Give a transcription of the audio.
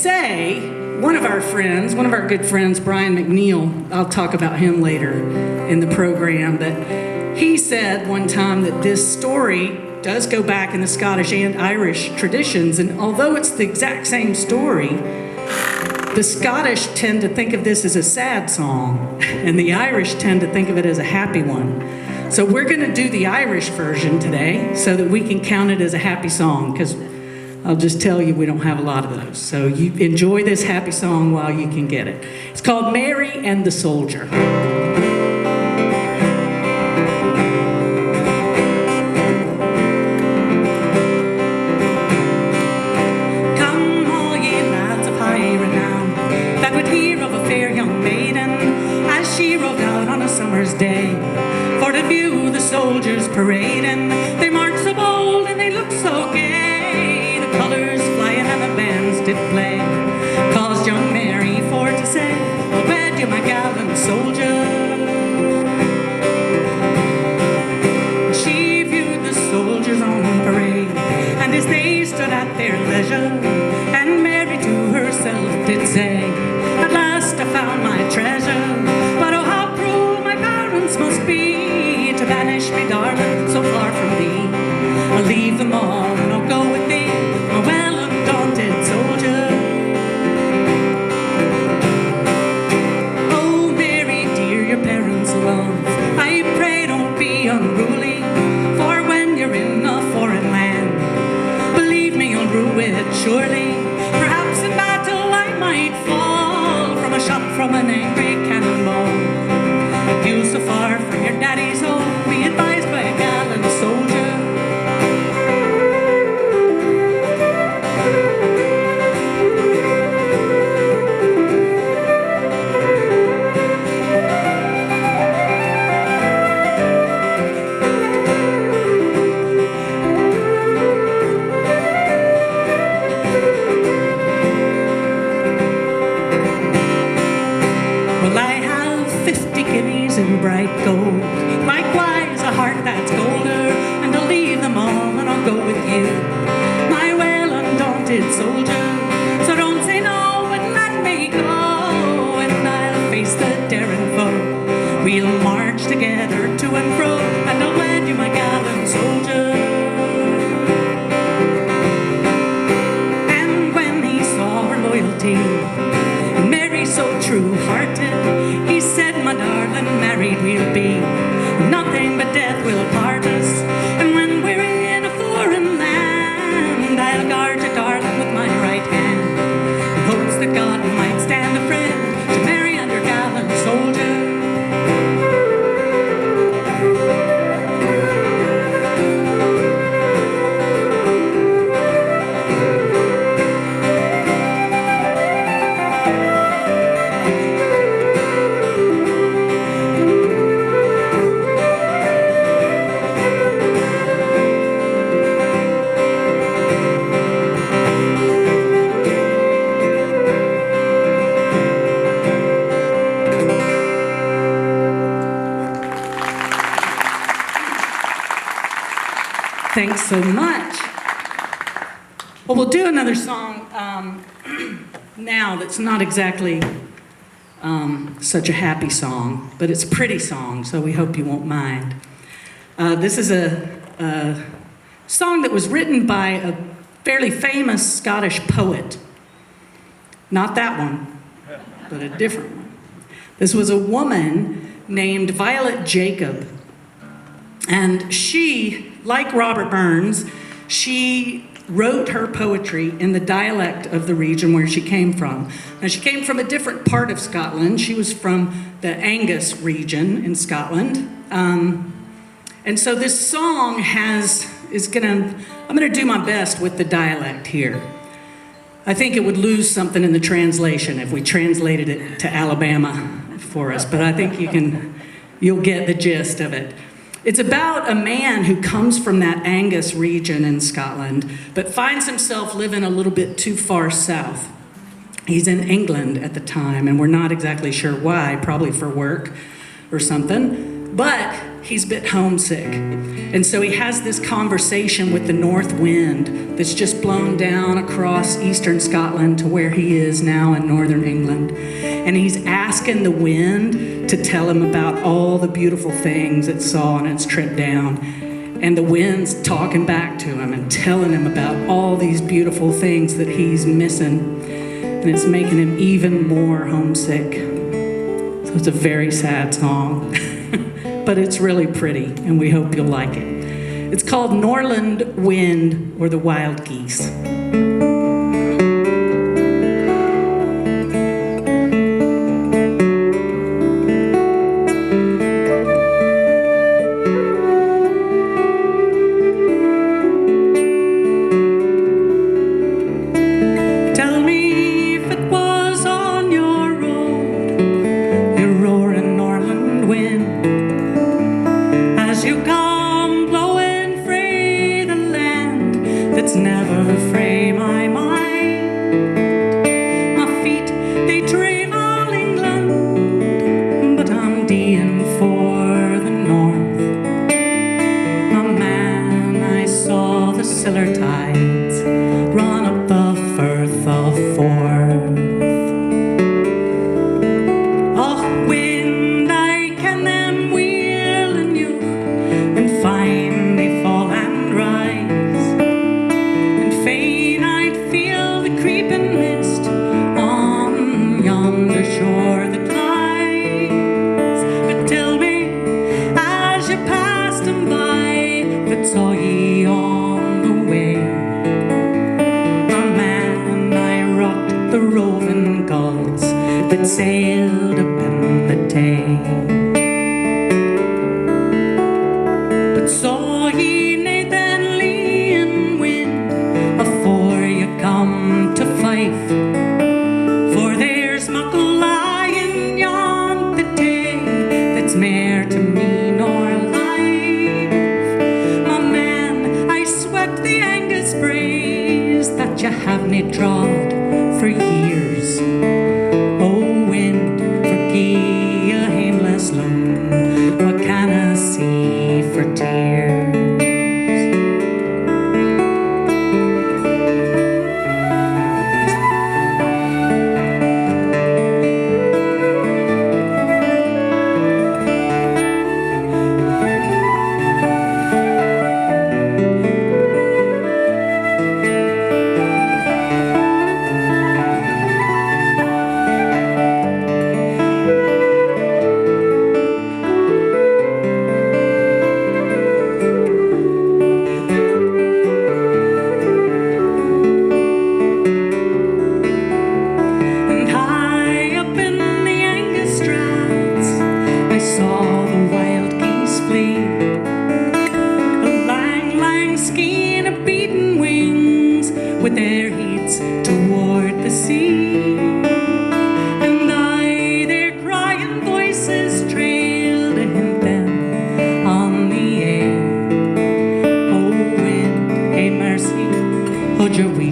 Say, one of our good friends, Brian McNeil, I'll talk about him later in the program, that he said one time that this story does go back in the Scottish and Irish traditions, and although it's the exact same story, the Scottish tend to think of this as a sad song, and the Irish tend to think of it as a happy one. So we're going to do the Irish version today so that we can count it as a happy song, because I'll just tell you we don't have a lot of those. So you enjoy this happy song while you can get it. It's called Mary and the Soldier. Come all ye lads of high renown, that would hear of a fair young maiden, as she rode out on a summer's day, for to view the soldiers parading. They marched so bold and they looked so gay, colors flying and the bands did play, caused young Mary for to say, I'll wed you, my gallant soldier. She viewed the soldiers on parade, and as they stood at their leisure, and Mary to herself did say, at last I found my treasure, but oh how cruel my parents must be, to banish me darling so far from thee. I'll leave them all and I'll go with thee, a well-undaunted soldier. Oh, Mary, dear, your parents' love, I pray don't be unruly, for when you're in a foreign land, believe me, you'll rue it surely. Perhaps in battle I might fall from a shot from an angry cannonball. If you so far from your daddy's home, be advised by a gallant soldier. In bright gold, likewise a heart that's golder, and I'll leave them all and I'll go with you, my well undaunted soldier. So don't say no and let me go, and I'll face the daring foe. We'll march together to and fro, and I'll wed you, my gallant soldier. And when he saw her loyalty, Mary so true-hearted, he said, my darling, married we'll be, nothing but death will part us, and when we're in a foreign land, I'll guard you, darling, with my right hand, in hopes that God might stand a friend to Mary and her gallant soldier. Thanks so much. Well, we'll do another song now that's not exactly such a happy song, but it's a pretty song, so we hope you won't mind. This is a song that was written by a fairly famous Scottish poet. Not that one, but a different one. This was a woman named Violet Jacob, and she, like Robert Burns, she wrote her poetry in the dialect of the region where she came from. Now, she came from a different part of Scotland. She was from the Angus region in Scotland. And so this song I'm gonna do my best with the dialect here. I think it would lose something in the translation if we translated it to Alabama for us, but I think you'll get the gist of it. It's about a man who comes from that Angus region in Scotland, but finds himself living a little bit too far south. He's in England at the time, and we're not exactly sure why, probably for work or something. But he's a bit homesick. And so he has this conversation with the north wind that's just blown down across eastern Scotland to where he is now in northern England. And he's asking the wind to tell him about all the beautiful things it saw on its trip down. And the wind's talking back to him and telling him about all these beautiful things that he's missing. And it's making him even more homesick. So it's a very sad song. But it's really pretty, and we hope you'll like it. It's called Norland Wind, or the Wild Geese. Tell me if it was on your road, your roaring Norland wind. As you come blowing free the land that's never frae my mind. My feet, they travel England, but I'm deeing for the north. My man, I saw the siller tides run up the Firth of Forth. Oh, wind, I can them wheel and you and find they fall and rise, and fain I'd feel the creeping mist on yonder shore that lies. But tell me, as you passed them by, but saw ye on the way, my man, I rocked the roving gulls that sailed up in the Tay. But saw ye Nathan Lee in wind afore you come to Fife? For there's muckle lying yon the Tay that's mair to me nor life. My man, I swept the Angus braes that you haven't trod for years. Oh, wind, forgie a hameless loon, what can I see for tears? And high up in the Angus straths, I saw the wild geese flee, a lang, lang skein of beaten wings with their heads toward the sea. And I their crying voices trailed to hint them on the air. Oh, wind, hae mercy, hold your wee